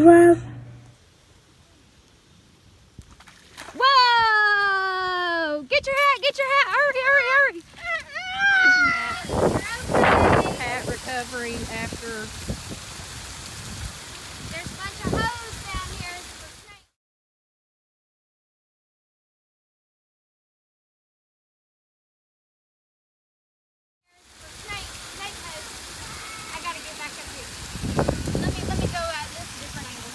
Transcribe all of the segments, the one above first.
Whoa! Get your hat! Get your hat! Hurry! Hat recovering after. There's a bunch of hose down here for snakes. Snake hose. I gotta get back up here. Let me go at this different angle.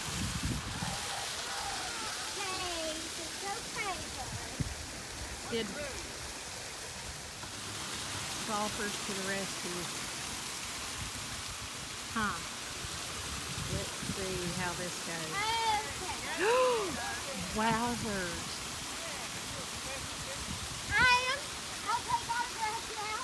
Okay, it's okay. Did golfers to the rescue. Huh. Let's see how this goes. Okay. Wowzers. I'll take autographs now.